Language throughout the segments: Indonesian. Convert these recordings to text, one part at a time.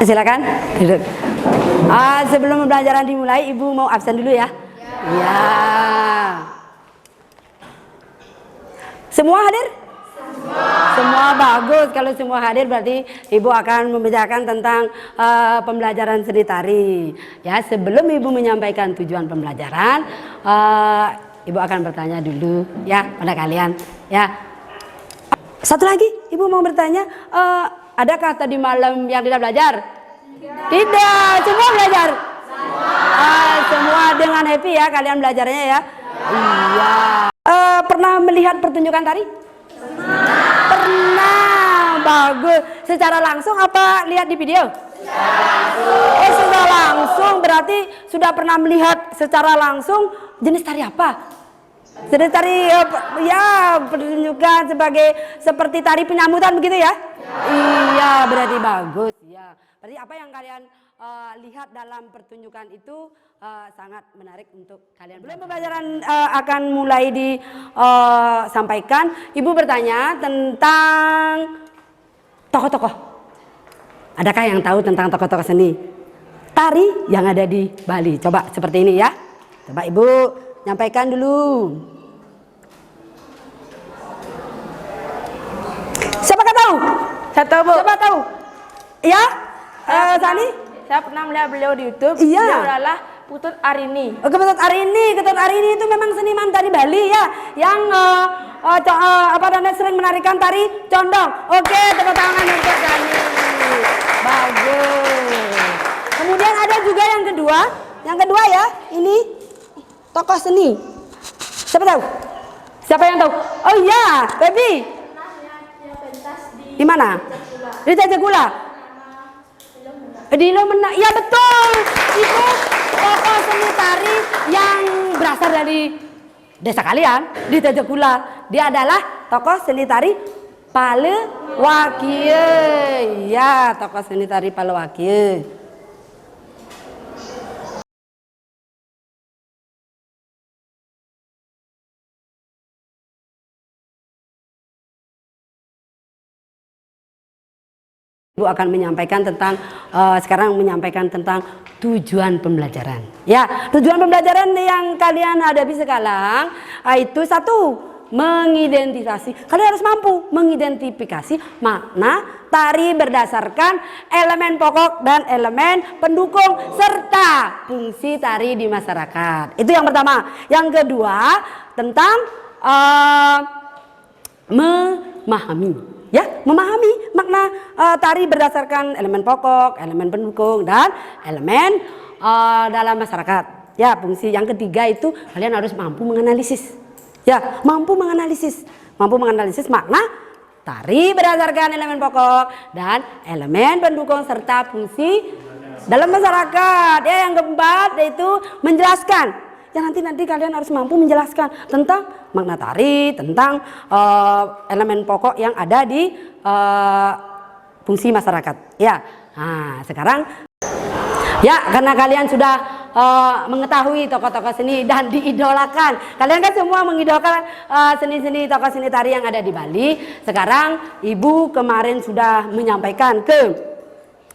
Silakan duduk. Sebelum pembelajaran dimulai, Ibu mau absen dulu ya. Ya. Semua hadir? Semua bagus. Kalau semua hadir berarti Ibu akan membicarakan tentang pembelajaran seni tari. Ya, sebelum Ibu menyampaikan tujuan pembelajaran, Ibu akan bertanya dulu ya pada kalian. Ya. Satu lagi, Ibu mau bertanya, adakah tadi malam yang tidak belajar? Tidak, semua belajar. Semua dengan happy ya kalian belajarnya ya. Iya. Pernah melihat pertunjukan tari? Pernah, bagus. Secara langsung apa lihat di video? Secara langsung, berarti sudah pernah melihat secara langsung jenis tari apa? Jenis tari ya pertunjukan seperti tari penyambutan begitu ya? Iya, berarti bagus. Ya, berarti apa yang kalian lihat dalam pertunjukan itu sangat menarik untuk kalian. Belum pembelajaran akan mulai disampaikan. Ibu bertanya tentang tokoh-tokoh. Adakah yang tahu tentang tokoh-tokoh seni tari yang ada di Bali? Coba seperti ini ya. Coba Ibu nyampaikan dulu. Siapa tahu? Saya tahu, Bu. Siapa tahu? Ya, Sani? Saya pernah melihat beliau di YouTube. Iya. Beliau adalah Ketut Arini. Ketut Arini. Ketut Arini itu memang seniman tari Bali ya, yang sering menarikan tari condong. Oke, tepuk tangan untuk Sani. Bagus. Kemudian ada juga yang kedua. Yang kedua ya, ini tokoh seni. Siapa tahu? Siapa yang tahu? Oh iya, Baby. Di mana? Di Jajagula. Di Lomena. Iya betul. Itu tokoh seni tari yang berasal dari desa kalian di Jajagula. Dia adalah tokoh seni tari Palewakie. Ya, tokoh seni tari Palewakie. Ibu akan menyampaikan tentang sekarang menyampaikan tentang tujuan pembelajaran. Ya, tujuan pembelajaran yang kalian hadapi sekarang itu satu, mengidentifikasi. Kalian harus mampu mengidentifikasi makna tari berdasarkan elemen pokok dan elemen pendukung serta fungsi tari di masyarakat. Itu yang pertama. Yang kedua, tentang memahami. Ya, memahami makna tari berdasarkan elemen pokok, elemen pendukung, dan elemen dalam masyarakat. Ya, fungsi yang ketiga itu kalian harus mampu menganalisis. Ya, mampu menganalisis makna tari berdasarkan elemen pokok dan elemen pendukung serta fungsi dalam masyarakat. Ya, yang keempat yaitu menjelaskan. Ya, nanti kalian harus mampu menjelaskan tentang makna tari, tentang elemen pokok yang ada di fungsi masyarakat. Ya, nah sekarang ya karena kalian sudah mengetahui tokoh-tokoh seni dan diidolakan. Kalian kan semua mengidolakan seni-seni tokoh seni tari yang ada di Bali. Sekarang Ibu kemarin sudah menyampaikan ke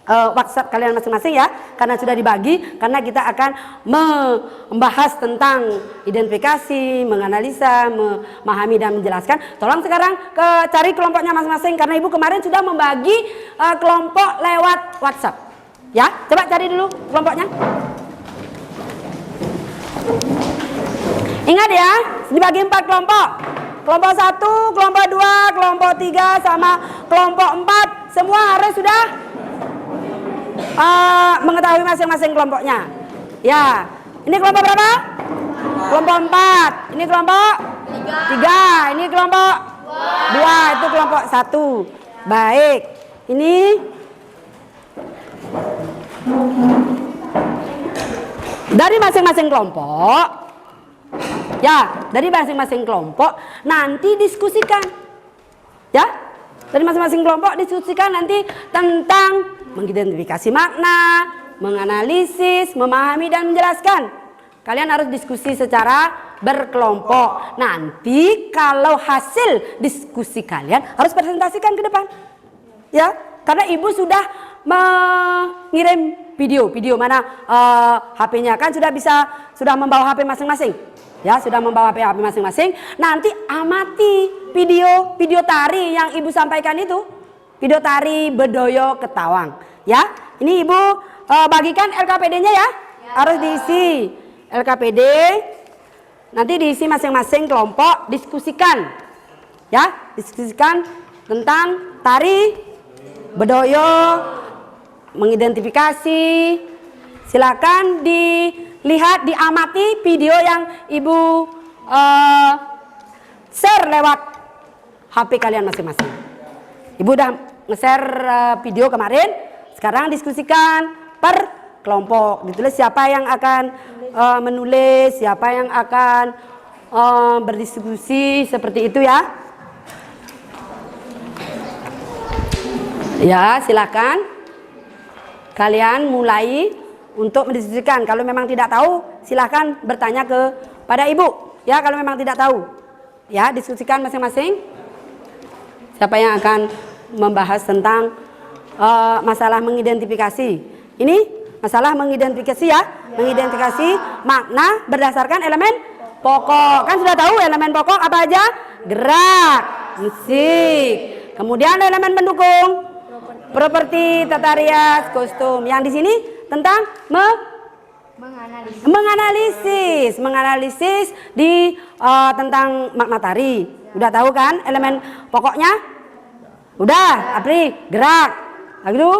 WhatsApp kalian masing-masing ya, karena sudah dibagi, karena kita akan membahas tentang identifikasi, menganalisa, memahami dan menjelaskan. Tolong sekarang cari kelompoknya masing-masing, karena Ibu kemarin sudah membagi kelompok lewat WhatsApp. Ya, coba cari dulu kelompoknya. Ingat ya, dibagi 4 kelompok. Kelompok 1, kelompok 2, kelompok 3, sama kelompok 4. Semua harus sudah mengetahui masing-masing kelompoknya. Ya, ini kelompok berapa? Kelompok 4. Ini kelompok 3. Ini kelompok 2. Itu kelompok 1. Baik. Ini dari masing-masing kelompok. Ya, dari masing-masing kelompok nanti diskusikan. Ya, dari masing-masing kelompok diskusikan nanti tentang mengidentifikasi makna, menganalisis, memahami dan menjelaskan. Kalian harus diskusi secara berkelompok. Nanti kalau hasil diskusi kalian harus presentasikan ke depan. Ya, karena Ibu sudah mengirim video mana HP-nya kan sudah membawa HP masing-masing. Ya, sudah membawa HP masing-masing. Nanti amati video tari yang Ibu sampaikan itu. Video tari Bedoyo Ketawang. Ya, ini Ibu bagikan LKPD-nya ya. Harus diisi LKPD. Nanti diisi masing-masing kelompok, diskusikan. Ya, diskusikan tentang tari Bedoyo, mengidentifikasi. Silakan dilihat, diamati video yang Ibu share lewat HP kalian masing-masing. Ibu udah nge-share video kemarin, sekarang diskusikan per kelompok. Ditulis siapa yang akan menulis, siapa yang akan berdiskusi, seperti itu ya. Ya, silakan kalian mulai untuk mendiskusikan. Kalau memang tidak tahu, silakan bertanya kepada Ibu. Ya, kalau memang tidak tahu, ya diskusikan masing-masing. Siapa yang akan membahas tentang masalah mengidentifikasi? Ini masalah mengidentifikasi ya, mengidentifikasi makna berdasarkan elemen pokok. Kan sudah tahu elemen pokok apa aja? Gerak, musik. Kemudian elemen pendukung, properti, tata rias, kostum. Yang di sini tentang menganalisis di tentang makna tari. Udah tahu kan elemen pokoknya? Udah, Apri, gerak. Lalu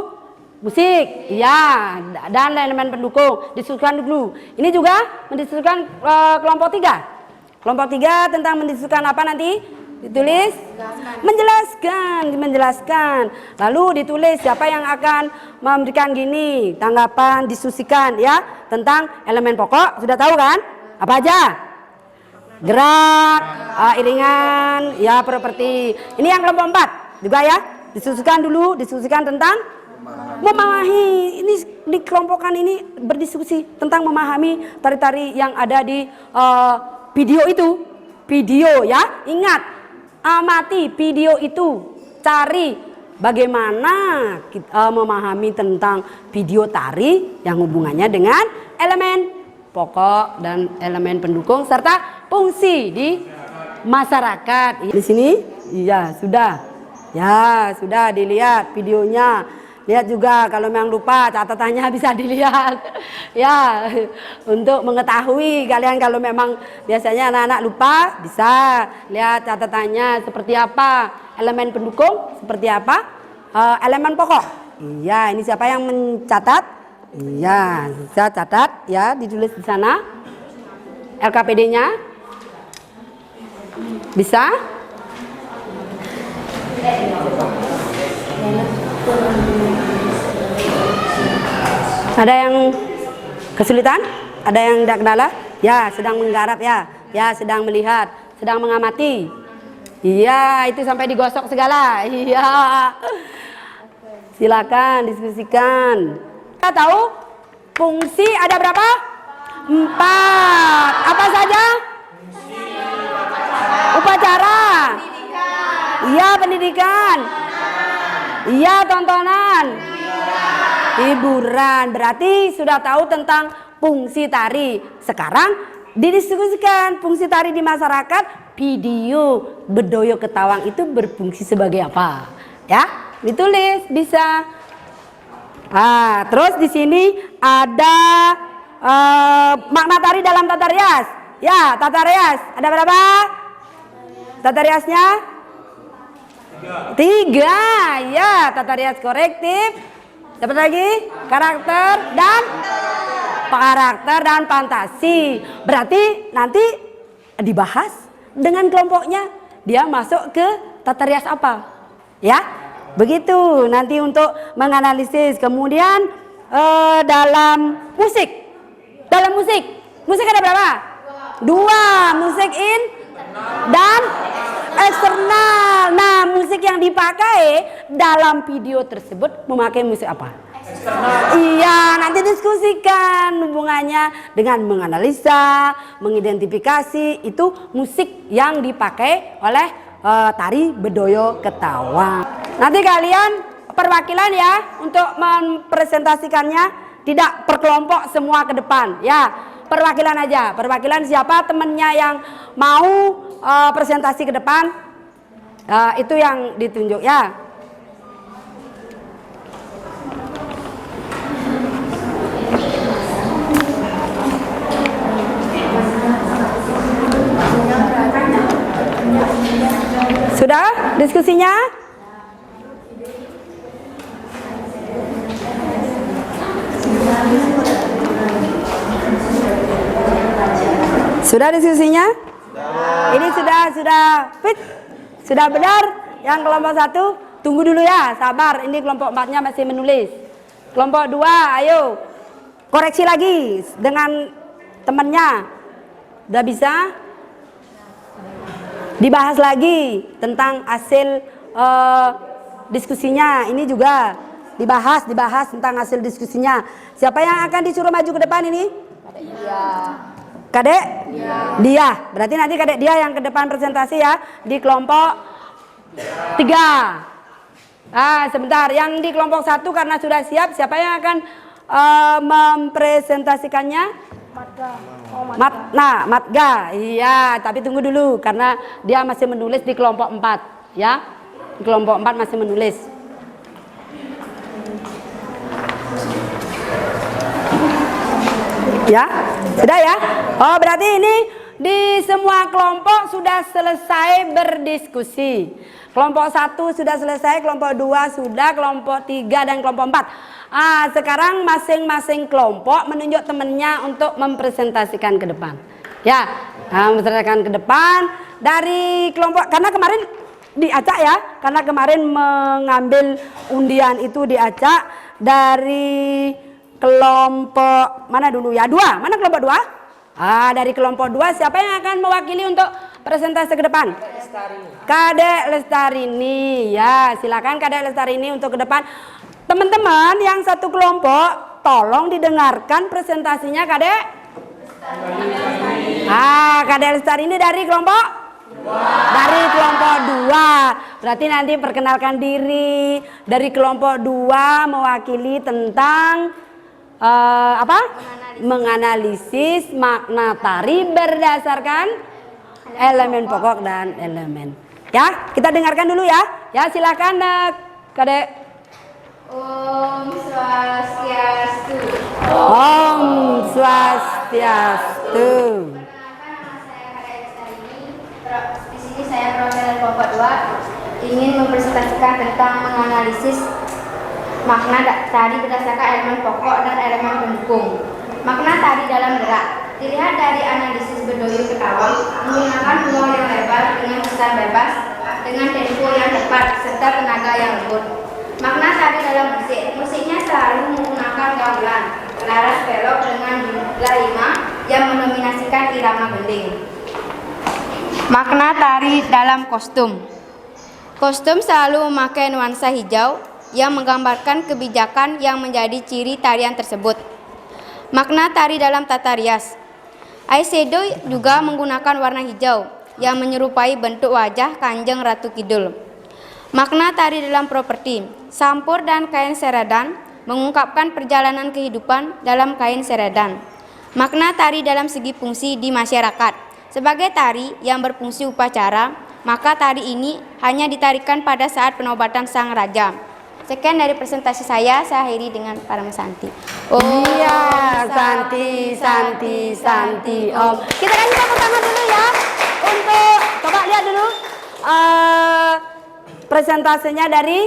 musik, iya, dan elemen pendukung diskusikan dulu. Ini juga mendiskusikan kelompok 3. Kelompok 3 tentang mendiskusikan apa nanti? Ditulis menjelaskan. Lalu ditulis siapa yang akan memberikan gini tanggapan, diskusikan ya tentang elemen pokok. Sudah tahu kan? Apa aja? Gerak, iringan, ya properti. Ini yang kelompok 4 juga ya. Diskusikan tentang memahami. Ini dikelompokkan ini berdiskusi tentang memahami tari-tari yang ada di video itu. Video ya, ingat. Amati video itu, cari bagaimana kita memahami tentang video tari yang hubungannya dengan elemen pokok dan elemen pendukung serta fungsi di masyarakat. Di sini, iya sudah, ya sudah dilihat videonya. Lihat juga kalau memang lupa catatannya bisa dilihat ya untuk mengetahui kalian kalau memang biasanya anak-anak lupa bisa lihat catatannya seperti apa, elemen pendukung seperti apa, elemen pokok. Iya, ini siapa yang mencatat? Iya, bisa catat ya, ditulis di sana LKPD-nya. Bisa? Ada yang kesulitan? Ada yang tidak kendala? Ya, sedang menggarap ya. Ya, sedang melihat, sedang mengamati. Iya, itu sampai digosok segala. Iya. Silakan diskusikan. Kita tahu fungsi ada berapa? 4. Apa saja? Upacara. Iya, pendidikan. Iya, tontonan. Hiburan. Berarti sudah tahu tentang fungsi tari. Sekarang didiskusikan fungsi tari di masyarakat. Video Bedoyo Ketawang itu berfungsi sebagai apa? Ya, ditulis bisa. Terus di sini ada makna tari dalam tata rias. Ya, tata rias. Ada berapa? Tata riasnya? 3. Ya, tata rias korektif. Dapat lagi? Karakter dan fantasi. Berarti nanti dibahas dengan kelompoknya. Dia masuk ke tata rias apa? Ya, begitu. Nanti untuk menganalisis. Kemudian dalam musik. Musik ada berapa? 2. Musik dan eksternal. Nah, musik yang dipakai dalam video tersebut memakai musik apa? Eksternal. Iya, nanti diskusikan hubungannya dengan menganalisa, mengidentifikasi itu musik yang dipakai oleh tari Bedoyo Ketawang. Nanti kalian perwakilan ya untuk mempresentasikannya, tidak per kelompok semua ke depan ya, perwakilan aja. Perwakilan siapa temennya yang mau presentasi ke depan, itu yang ditunjuk ya. Sudah diskusinya? Sudah diskusinya? Ini sudah fit? Sudah benar? Yang kelompok 1 tunggu dulu ya, sabar. Ini kelompok 4-nya masih menulis. Kelompok 2, ayo koreksi lagi dengan temannya. Udah bisa? Dibahas lagi tentang hasil diskusinya. Ini juga dibahas tentang hasil diskusinya. Siapa yang akan disuruh maju ke depan ini? Kadek? Dia. Berarti nanti kadek dia yang ke depan presentasi ya, di kelompok 3. Sebentar, yang di kelompok 1 karena sudah siap, siapa yang akan mempresentasikannya? Matga. Iya, tapi tunggu dulu karena dia masih menulis di kelompok 4 ya. Di kelompok 4 masih menulis. Ya, sudah ya. Oh, berarti ini di semua kelompok sudah selesai berdiskusi. Kelompok 1 sudah selesai, kelompok 2 sudah, kelompok 3 dan kelompok 4. Sekarang masing-masing kelompok menunjuk temannya untuk mempresentasikan ke depan. Ya, mempresentasikan ke depan dari kelompok, karena kemarin diacak ya, karena kemarin mengambil undian itu diacak dari kelompok mana dulu ya? 2. Mana kelompok 2? Dari kelompok 2 siapa yang akan mewakili untuk presentasi ke depan? Kadek Lestarini. Ya, silakan Kadek Lestarini untuk ke depan. Teman-teman yang satu kelompok, tolong didengarkan presentasinya Kadek. Kadek Lestarini dari kelompok? Dari kelompok 2. Berarti nanti perkenalkan diri. Dari kelompok 2 mewakili tentang menganalisis makna tari berdasarkan elemen pokok dan elemen. Ya, kita dengarkan dulu ya. Ya, silakan Kadek. Om Swastiastu. Om Swastiastu. Perkenalkan, nama saya Kadek Lestarini. Di sini saya perwakilan kelompok 2 ingin mempresentasikan tentang menganalisis makna tari berdasarkan elemen pokok dan elemen pendukung. Makna tari dalam gerak dilihat dari analisis berduyun ketawang menggunakan ruang yang lebar dengan kesan bebas, dengan tempo yang tepat serta tenaga yang lembut. Makna tari dalam musik, musiknya selalu menggunakan gamelan, laras belok dengan jumlah 5 yang mendominasikan irama gending. Makna tari dalam kostum, kostum selalu memakai nuansa hijau yang menggambarkan kebijakan yang menjadi ciri tarian tersebut. Makna tari dalam tata rias, eyeshadow juga menggunakan warna hijau yang menyerupai bentuk wajah Kanjeng Ratu Kidul. Makna tari dalam properti, sampur dan kain seredan mengungkapkan perjalanan kehidupan dalam kain seredan. Makna tari dalam segi fungsi di masyarakat, sebagai tari yang berfungsi upacara, maka tari ini hanya ditarikan pada saat penobatan sang raja. Sekian dari presentasi saya akhiri dengan Paramasanti. Iya, Santi Om. Kita kasih tepuk tangan dulu ya. Untuk coba lihat dulu presentasinya dari.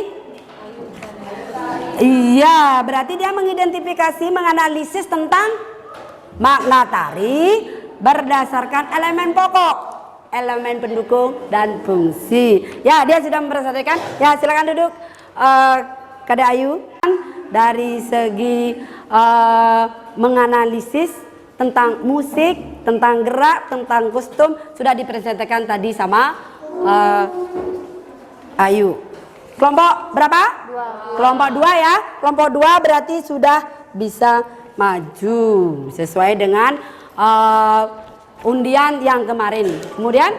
Iya, berarti dia mengidentifikasi, menganalisis tentang makna tari berdasarkan elemen pokok, elemen pendukung dan fungsi. Ya, dia sudah mempresentasikan. Ya, silakan duduk. Kadek Ayu, dari segi menganalisis tentang musik, tentang gerak, tentang kostum sudah dipresentasikan tadi sama Ayu. Kelompok berapa? 2. Kelompok 2 ya. Kelompok 2 berarti sudah bisa maju sesuai dengan undian yang kemarin. Kemudian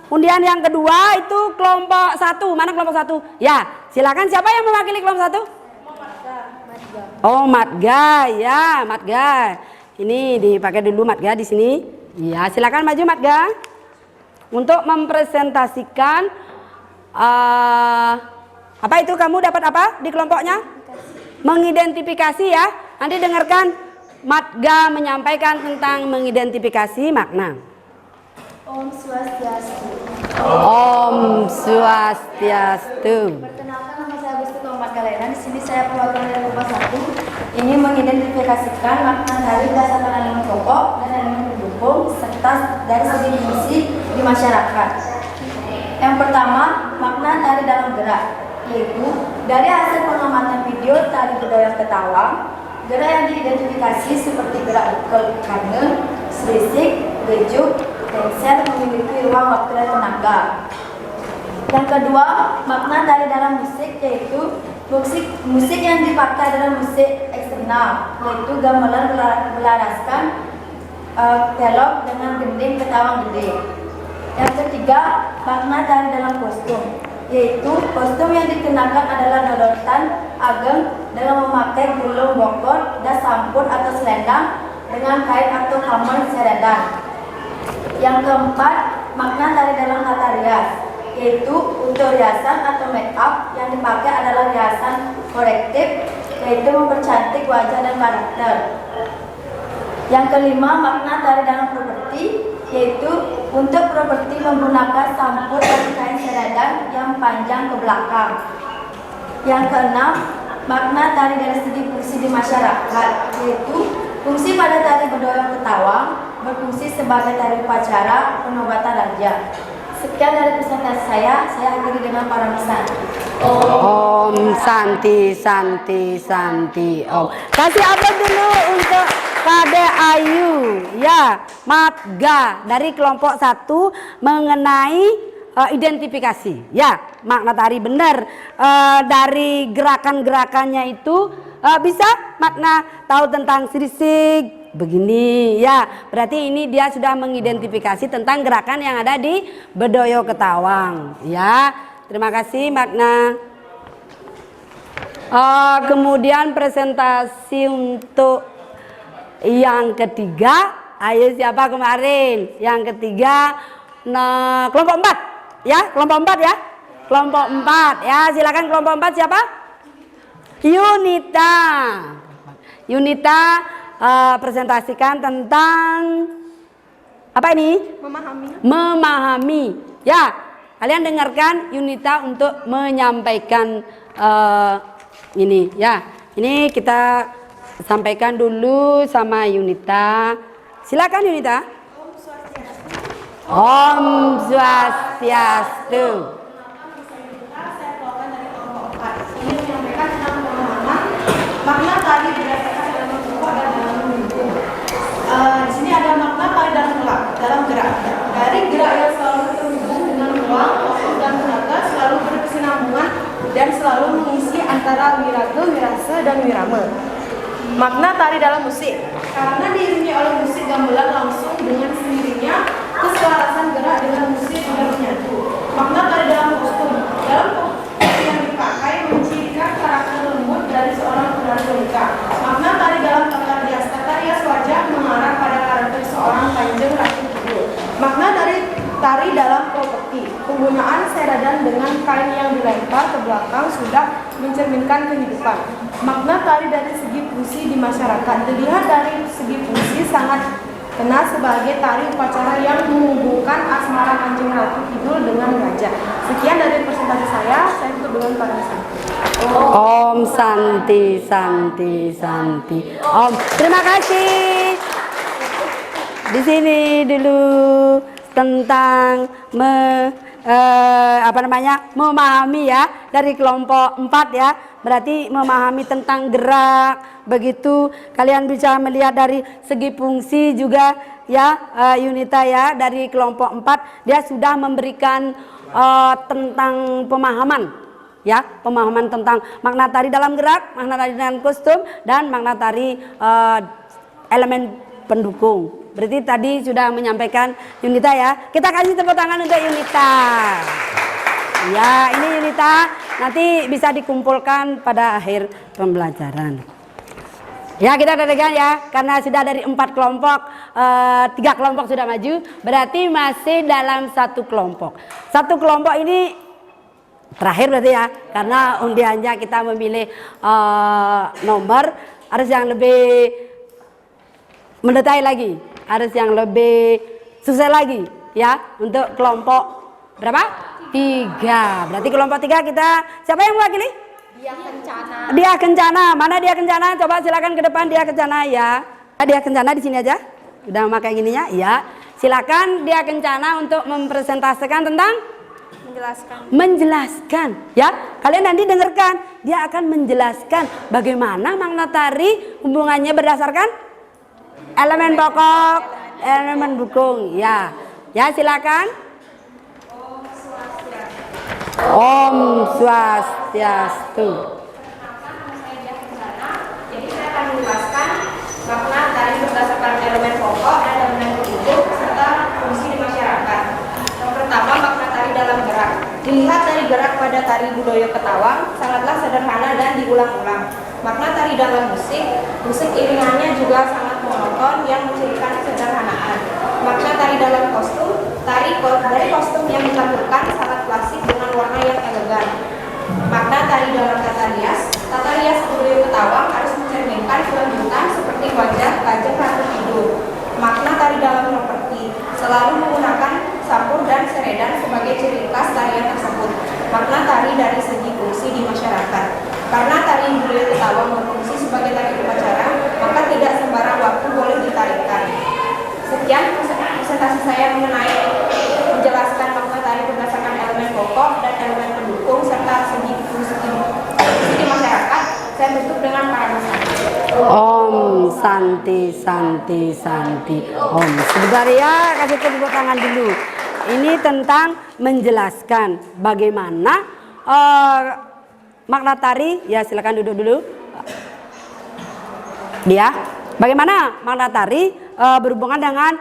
undian yang kedua itu kelompok 1. Mana kelompok 1? Ya, Silakan siapa yang mewakili kelompok 1? Oh, Matga, ya, Matga. Ini dipakai dulu Matga di sini. Ya, silakan maju Matga. Untuk mempresentasikan apa itu, kamu dapat apa di kelompoknya? Mengidentifikasi ya. Nanti dengarkan Matga menyampaikan tentang mengidentifikasi makna. Om Swastiastu. Om Swastiastu. Perkenalkan, nama saya Gusti Muhammad Galena. Di sini saya perwakilan dari kelompok 1. Ini mengidentifikasikan makna dari berdasarkan elemen pokok dan elemen pendukung serta dari segi fungsi di masyarakat. Yang pertama, makna tari dalam gerak, yaitu dari hasil pengamatan video tari budaya Ketawang, gerak yang diidentifikasi seperti gerak bekel kane, serisik, bejuk, lengser memiliki ruang waktu dan tenaga. Yang kedua, makna dari dalam musik, yaitu musik yang dipakai adalah musik eksternal, yaitu gamelan melaraskan telok dengan gending Ketawang gede. Yang ketiga, makna dari dalam kostum, yaitu kostum yang dikenakan adalah dodontan ageng dengan memakai gulung bokor dan sampur atau selendang dengan kain atau kamar seredan. Yang keempat, makna dari dalam tata rias, yaitu untuk riasan atau make up yang dipakai adalah riasan korektif, yaitu mempercantik wajah dan karakter. Yang kelima, makna dari dalam properti, yaitu untuk properti menggunakan sampur dan kain seredan yang panjang ke belakang. Yang keenam, makna tari dari segi fungsi di masyarakat, yaitu fungsi pada tari berdoyong Ketawang berfungsi sebagai tari upacara penobatan raja. Sekian dari presentasi saya akhiri dengan para pesan. Om Santi Santi Santi Om. Kasih apa dulu untuk Kade Ayu, ya, Matga dari kelompok 1 mengenai identifikasi, ya, makna tari benar. Dari gerakan-gerakannya itu bisa makna tahu tentang sirisik begini, ya, berarti ini dia sudah mengidentifikasi tentang gerakan yang ada di Bedoyo Ketawang, ya. Terima kasih makna. Kemudian presentasi untuk yang ketiga, ayo siapa kemarin? Yang ketiga, kelompok 4, ya, kelompok 4 ya, kelompok 4 ya, silakan kelompok 4 siapa? Yunita. Yunita presentasikan tentang apa ini? Memahami. Ya, kalian dengarkan Yunita untuk menyampaikan ini, ya. Ini kita sampaikan dulu sama Yunita. Silakan Yunita. Om Swastiastu. Saya bawakan dari kelompok 4. Ini menyampaikan tentang pemahaman makna tari berdasarkan elemen pokok dan elemen pendukung. Di sini ada makna tari dalam gerak. Dari gerak yang selalu terhubung dengan ruang, waktu dan tenaga, selalu berkesinambungan dan selalu mengisi antara wirage, wirase, dan wirama. Makna tari dalam musik, karena diiringi oleh musik gamelan langsung dengan sendirinya, keselarasan gerak dengan musik sudah menyatu. Makna tari dalam kostum, dalam kostum yang dipakai mencirikan karakter lembut dari seorang penari wanita. Makna tari dalam tata rias wajah mengarah pada karakter seorang kanjeng ratu kidul. Makna dari tari dalam properti, penggunaan seredan dengan kain yang dilempar ke belakang sudah mencerminkan kehidupan. Makna tari dari segi fungsi di masyarakat, dilihat dari segi fungsi sangat kena sebagai tari upacara yang menghubungkan asmara Kanjeng Ratu Kidul dengan raja. Sekian dari presentasi saya tutup dengan para santi. Om Santi Santi Santi Om. Terima kasih. Di sini dulu tentang memahami ya, dari kelompok 4 ya, berarti memahami tentang gerak. Begitu kalian bisa melihat dari segi fungsi juga ya, Yunita ya, dari kelompok 4 dia sudah memberikan tentang pemahaman ya, pemahaman tentang makna tari dalam gerak, makna tari dalam kostum, dan makna tari elemen pendukung. Berarti tadi sudah menyampaikan Yunita ya. Kita kasih tepuk tangan untuk Yunita. Ya, ini Yunita nanti bisa dikumpulkan pada akhir pembelajaran. Ya, kita dadakan ya, karena sudah dari 4 kelompok, 3 kelompok sudah maju, berarti masih dalam 1 kelompok. 1 kelompok ini terakhir berarti ya, karena undiannya kita memilih nomor harus yang lebih mendetail lagi, harus yang lebih susah lagi ya, untuk kelompok berapa? 3. Berarti kelompok 3 kita, siapa yang mewakili? Dia Kencana. Mana Dia Kencana? Coba silakan ke depan Dia Kencana ya. Dia Kencana di sini aja. Udah pakai gininya? Ya. Silakan Dia Kencana untuk mempresentasikan tentang menjelaskan. Ya. Kalian nanti dengarkan. Dia akan menjelaskan bagaimana makna tari, hubungannya berdasarkan elemen pokok, elemen pendukung. Ya. Ya, silakan. Om Swastiastu. Jadi saya akan menjelaskan makna tari berdasarkan elemen pokok dan elemen pendukung serta fungsi di masyarakat. Yang pertama, makna tari dalam gerak. Dilihat dari gerak pada tari budaya Ketawang sangatlah sederhana dan diulang-ulang. Makna tari dalam musik iringannya juga sangat monoton yang mencirikan kesederhanaan. Makna tari dalam kostum, dari kostum yang ditampilkan sangat klasik dengan warna yang elegan. Makna tari dalam tata rias budaya Ketawang harus mencerminkan kelanjutan seperti wajah Kanjeng Ratu Kidul. Makna tari dalam properti, selalu menggunakan sampur dan seredan sebagai ciri khas tarian tersebut. Makna tari dari segi fungsi di masyarakat. Karena tari budaya Ketawang berfungsi sebagai tari upacara, maka tidak sembarang waktu boleh ditarikan. Sekian presentasi saya mengenai menjelaskan makna tari berdasarkan elemen pokok dan elemen pendukung serta segi fungsi di masyarakat. Saya tutup dengan paradosa. Om Santi Santi Santi Om. Sebentar ya, kasih tepuk tangan dulu. Ini tentang menjelaskan bagaimana makna tari. Ya, silakan duduk dulu. Ya, bagaimana makna tari berhubungan dengan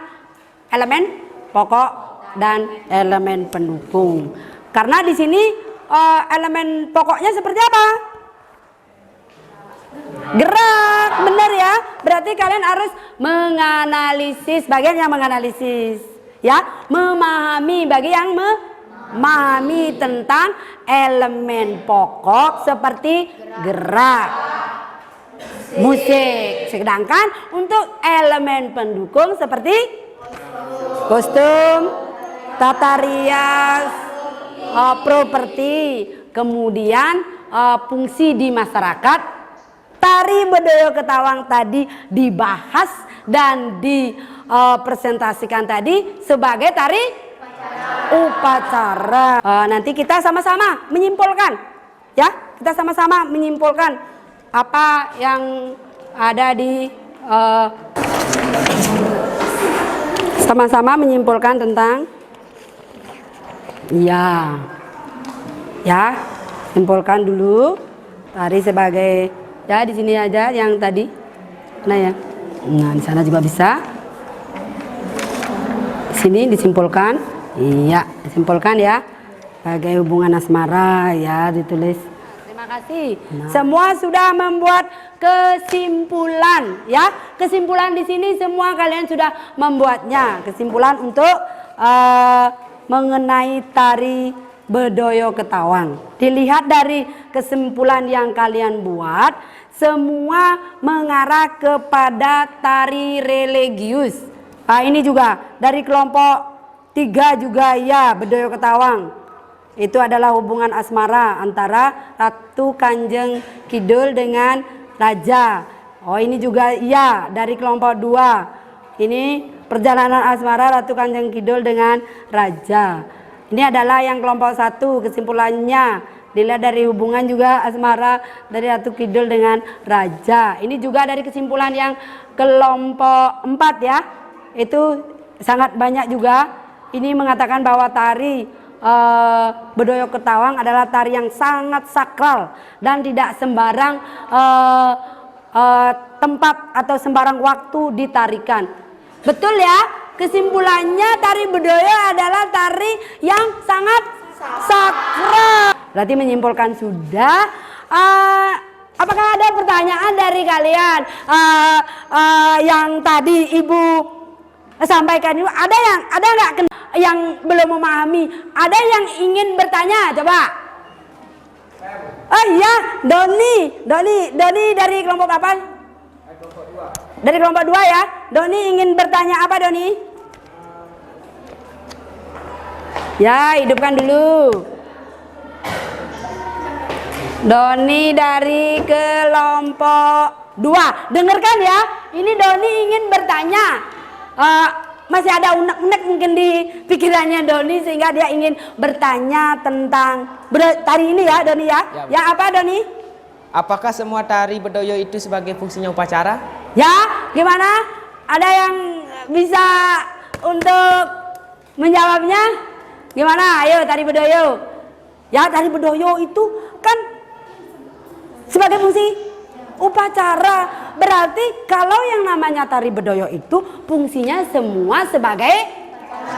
elemen pokok dan elemen pendukung. Karena di sini elemen pokoknya seperti apa? Gerak, benar ya. Berarti kalian harus menganalisis, bagian yang menganalisis, ya, memahami, bagi yang memahami tentang elemen pokok seperti gerak, musik. Sedangkan untuk elemen pendukung seperti kostum, tata rias, properti, kemudian fungsi di masyarakat. Tari budaya Ketawang tadi dibahas dan dipresentasikan tadi sebagai tari upacara. Nanti kita sama-sama menyimpulkan, ya, kita sama-sama menyimpulkan apa yang ada di sama-sama menyimpulkan tentang ya, simpulkan dulu tari sebagai, ya, di sini aja yang tadi. Nah ya. Nah, di sana juga bisa. Di sini disimpulkan. Iya, disimpulkan ya. Sebagai hubungan asmara ya, ditulis. Terima kasih. Nah. Semua sudah membuat kesimpulan ya. Kesimpulan di sini semua kalian sudah membuatnya. Kesimpulan untuk mengenai tari Bedoyo Ketawang. Dilihat dari kesimpulan yang kalian buat, semua mengarah kepada tari religius. Ini juga dari kelompok 3 juga ya, Bedoyo Ketawang. Itu adalah hubungan asmara antara Ratu Kanjeng Kidul dengan Raja. Ini juga iya dari kelompok 2. Ini perjalanan asmara Ratu Kanjeng Kidul dengan Raja. Ini adalah yang kelompok 1, kesimpulannya dilihat dari hubungan juga asmara dari Ratu Kidul dengan Raja. Ini juga dari kesimpulan yang kelompok 4 ya. Itu sangat banyak juga. Ini mengatakan bahwa tari Bedoyo Ketawang adalah tari yang sangat sakral dan tidak sembarang tempat atau sembarang waktu ditarikan. Betul ya? Kesimpulannya tari Bedoyo adalah tari yang sangat sakral. berarti menyimpulkan sudah. Apakah ada pertanyaan dari kalian yang tadi Ibu sampaikan? Ada nggak yang belum memahami? Ada yang ingin bertanya? Coba. Oh iya, Doni dari kelompok apa? Dari kelompok 2 ya. Doni ingin bertanya apa, Doni? Ya, hidupkan dulu. Doni dari kelompok 2. Dengarkan ya. Ini Doni ingin bertanya. Masih ada unek-unek mungkin di pikirannya Doni sehingga dia ingin bertanya tentang tari ini ya, Doni ya. Ya, apa Doni? Apakah semua tari bedoyo itu sebagai fungsinya upacara? Ya, gimana? Ada yang bisa untuk menjawabnya? Gimana? Ayo, tari bedoyo. Ya, tari bedoyo itu kan sebagai fungsi upacara. Berarti kalau yang namanya tari bedoyo itu fungsinya semua sebagai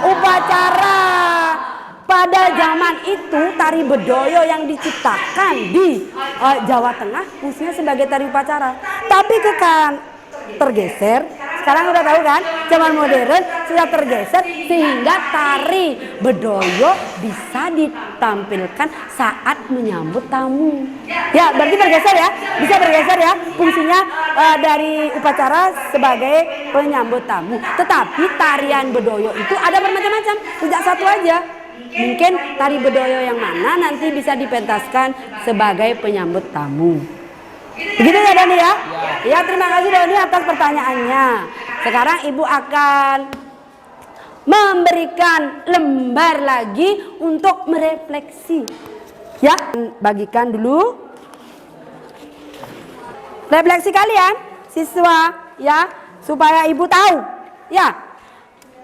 upacara. Pada zaman itu tari bedoyo yang diciptakan di Jawa Tengah fungsinya sebagai tari upacara. Tapi tergeser. Sekarang udah tahu kan, zaman modern sudah tergeser sehingga tari bedoyo bisa ditampilkan saat menyambut tamu. Ya, berarti bergeser ya, bisa bergeser ya fungsinya dari upacara sebagai penyambut tamu. Tetapi tarian bedoyo itu ada bermacam-macam, tidak satu aja. Mungkin tari bedoyo yang mana nanti bisa dipentaskan sebagai penyambut tamu. Begitu ya Doni ya? Ya, terima kasih Doni atas pertanyaannya. Sekarang Ibu akan memberikan lembar lagi untuk merefleksi. Ya, bagikan dulu. Refleksi kalian, siswa ya, supaya Ibu tahu. Ya,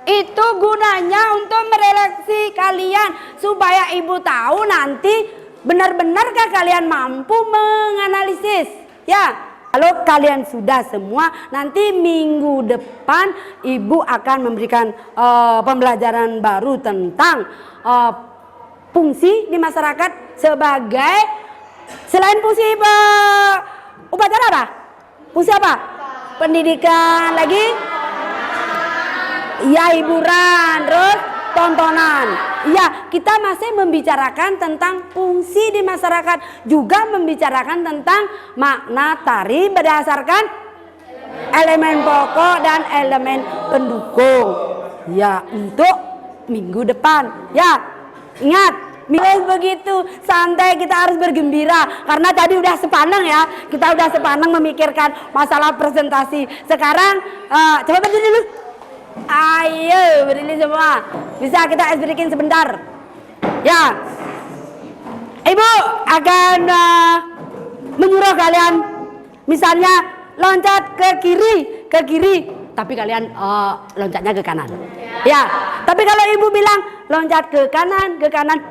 itu gunanya untuk merefleksi kalian supaya Ibu tahu nanti benar-benarkah kalian mampu menganalisis. Ya, kalau kalian sudah semua, nanti minggu depan Ibu akan memberikan pembelajaran baru tentang fungsi di masyarakat sebagai selain fungsi upacara apa? Fungsi apa? Pendidikan lagi? Ya, hiburan, terus tontonan. Ya, kita masih membicarakan tentang fungsi di masyarakat, juga membicarakan tentang makna tari berdasarkan elemen pokok dan elemen pendukung. Ya, untuk minggu depan. Ya, ingat, begitu santai, kita harus bergembira karena tadi udah sepaneng ya. Kita udah sepaneng memikirkan masalah presentasi. Sekarang coba berdiri dulu. Ayo berdiri semua. Bisa kita ice breaking sebentar. Ya, Ibu akan menyuruh kalian misalnya loncat ke kiri, tapi kalian loncatnya ke kanan. Ya, tapi kalau Ibu bilang loncat ke kanan,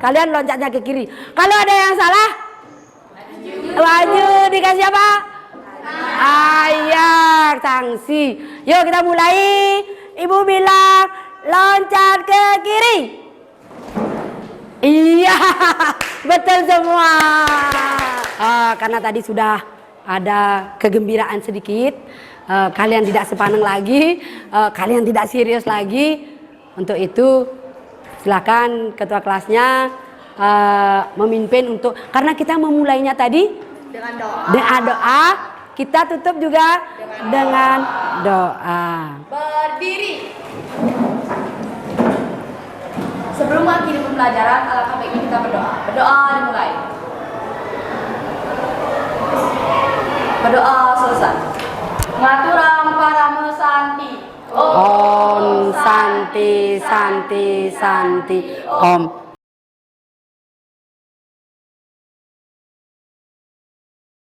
kalian loncatnya ke kiri. Kalau ada yang salah, maju dikasih apa? Ayak, sanksi. Yuk kita mulai. Ibu bilang loncat ke kiri. Iya, betul semua. Karena tadi sudah ada kegembiraan sedikit, kalian tidak sepaneng lagi, kalian tidak serius lagi. Untuk itu silakan ketua kelasnya memimpin untuk, karena kita memulainya tadi dengan doa, kita tutup juga dengan doa. Berdiri. Sebelum mengakhiri pembelajaran, alangkah baiknya kita berdoa. Berdoa dimulai. Berdoa selesai. Ngaturang parame santi. Om santi santi santi Om.